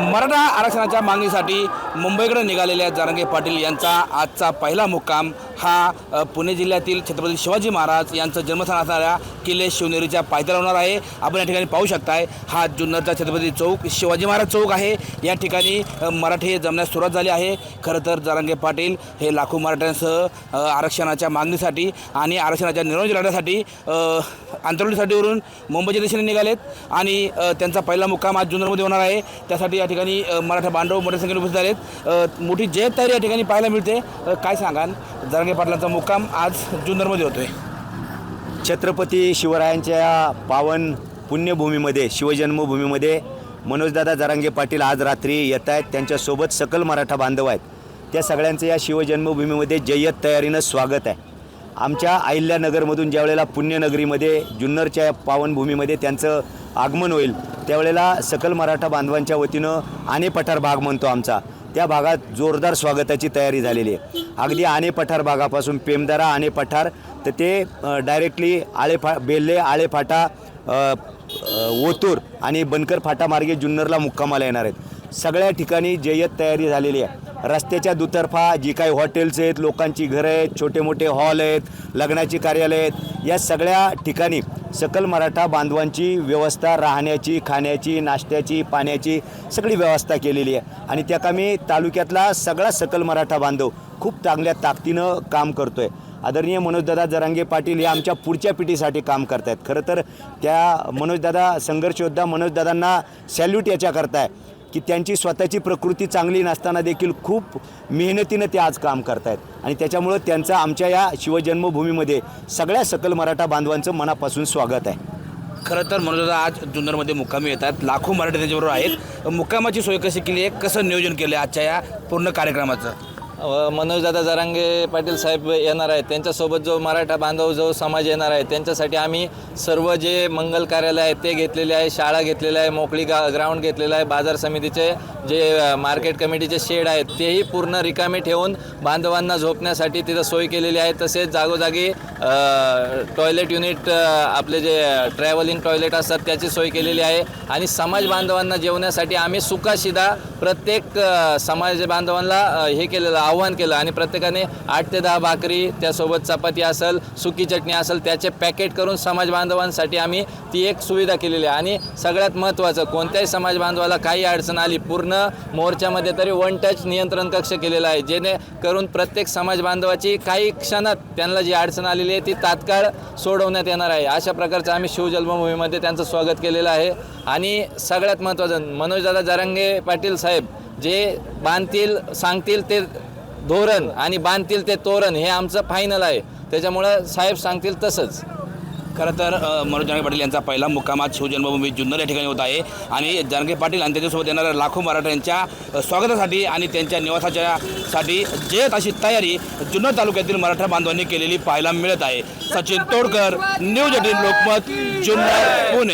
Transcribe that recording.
मराठा आरक्षणाच्या मागणीसाठी मुंबईकडे निघालेल्या जरांगे पाटील यांचा आजचा पहिला मुक्काम हा पुणे जिल्ह्यातील छत्रपती शिवाजी महाराज यांचं जन्मस्थान असणाऱ्या किल्ले शिवनेरीच्या पायथ्याला होणार आहे। आपण या ठिकाणी पाहू शकताय, हा जुन्नरचा छत्रपती चौक शिवाजी महाराज चौक आहे। या ठिकाणी मराठे जमण्यास सुरुवात झाली आहे। खरं तर जरांगे पाटील हे लाखो मराठ्यांसह आरक्षणाच्या मागणीसाठी आणि आरक्षणाच्या निर्णय लढण्यासाठी आंतरवलीसाठीवरून मुंबईच्या दिशेने निघालेत आणि त्यांचा पहिला मुक्काम आज जुन्नरमध्ये होणार आहे। त्यासाठी या ठिकाणी मराठा बांधव मोठ्या संख्येने उपस्थित आहेत। मोठी जय्यत तयारी या ठिकाणी पाहायला मिळते। काय सांगाल, जरांगे पाटलांचा मुक्काम आज जुन्नरमध्ये होतोय? छत्रपती शिवरायांच्या पावन पुण्यभूमीमध्ये शिवजन्मभूमीमध्ये मनोजदादा जरांगे पाटील आज रात्री येत आहेत। त्यांच्यासोबत सकल मराठा बांधव आहेत। त्या सगळ्यांचं या शिवजन्मभूमीमध्ये जय्यत तयारीनं स्वागत आहे। आमच्या अहिल्यानगरमधून ज्यावेळेला पुण्यनगरीमध्ये जुन्नरच्या पावनभूमीमध्ये त्यांचं आगमन होईल त्यावेळेला सकल मराठा बांधवांच्या वतीनं आणे पठार भाग म्हणतो आमचा, त्या भागात जोरदार स्वागताची तयारी झालेली आहे। अगदी आणे पठार भागापासून पेमदारा आणे पठार तर ते डायरेक्टली बेल्ले आळेफाटा ओतूर आणि बनकर फाटा मार्गे जुन्नरला मुक्कामाला येणार आहेत। सगळ्या ठिकाणी जय्यत तयारी झालेली आहे। रस्त्याच्या दुतर्फा जी काही हॉटेल्स आहेत, लोकांची घरं आहेत, छोटे मोठे हॉल आहेत, लग्नाची कार्यालय आहेत, या सगळ्या ठिकाणी सकल मराठा बांधवांची व्यवस्था राहण्याची, खाण्याची, नाश्त्याची, पाण्याची सगळी व्यवस्था केलेली आहे। आणि त्या कामी तालुक्यातला सगळा सकल मराठा बांधव खूप चांगल्या ताकदीनं काम करतो आहे। आदरणीय मनोजदादा जरांगे पाटील हे आमच्या पुढच्या पिढीसाठी काम करत आहेत। खरं तर त्या मनोजदादा संघर्ष योद्धा मनोजदादांना सॅल्यूट याच्याकरता आहे की त्यांची स्वतःची प्रकृती चांगली नसताना देखील खूप मेहनतीनं ते आज काम करत आहेत आणि त्याच्यामुळं त्यांचं आमच्या या शिवजन्मभूमीमध्ये सगळ्या सकल मराठा बांधवांचं मनापासून स्वागत आहे। खरं तर मनोजदादा आज जुन्नरमध्ये मुक्कामी येतात, लाखो मराठी त्यांच्याबरोबर आहेत। मुक्कामाची सोय कशी केली आहे, कसं नियोजन केलं आहे आजच्या या पूर्ण कार्यक्रमाचं? मनोजदादा जरांगे पाटील साहेब येणार आहेत, त्यांच्यासोबत जो मराठा बांधव जो समाज येणार आहे त्यांच्यासाठी आम्ही सर्व जे मंगल कार्यालय आहेत ते घेतलेले आहे, शाळा घेतलेल्या आहे, मोकळी ग्राउंड घेतलेलं आहे, बाजार समितीचे जे मार्केट कमिटीचे शेड आहेत तेही पूर्ण रिकामे ठेवून बांधवांना झोपण्यासाठी तिथं सोय केलेली आहे। तसेच जागोजागी टॉयलेट युनिट आपले जे ट्रॅव्हलिंग टॉयलेट असतात त्याची सोय केलेली आहे। आणि समाज बांधवांना जेवण्यासाठी आम्ही सुकाशिदा प्रत्येक समाज बांधवांना हे केलेलं आव्हान केलं आणि प्रत्येकाने 8 ते 10 भाकरी त्यासोबत चपाती असेल, सुकी चटणी असेल त्याचे पॅकेट करून समाज बांधवांसाठी आम्ही ती एक सुविधा केलेली आहे। आणि सगळ्यात महत्त्वाचं, कोणत्याही समाज बांधवाला काही अडचण आली पूर्ण मोर्चामध्ये तरी 1 टच नियंत्रण कक्ष केलेला आहे, जेणेकरून प्रत्येक समाज बांधवाची काही क्षणात त्यांना जी अडचण आलेली आहे ती तात्काळ सोडवण्यात येणार आहे। अशा प्रकारचं आम्ही शिवजन्मभूमीमध्ये त्यांचं स्वागत केलेलं आहे। आणि सगळ्यात महत्त्वाचं, मनोजदादा जरांगे पाटील साहेब जे बांधतील सांगतील ते धोरण आणि बांधतील ते तोरण हे आमचं फायनल आहे, त्याच्यामुळं साहेब सांगतील तसंच। खरं तर मनोज जरांगे पाटील यांचा पहिला मुक्काम आज शिवजन्मभूमी जुन्नर या ठिकाणी होत आहे आणि जरांगे पाटील आणि त्यांच्यासोबत येणाऱ्या लाखो मराठ्यांच्या स्वागतासाठी आणि त्यांच्या निवासाच्यासाठी जय्यत अशी तयारी जुन्नर तालुक्यातील मराठा बांधवांनी केलेली पाहायला मिळत आहे। सचिन तोडकर, न्यूज 18 लोकमत, जुन्नर, पुणे।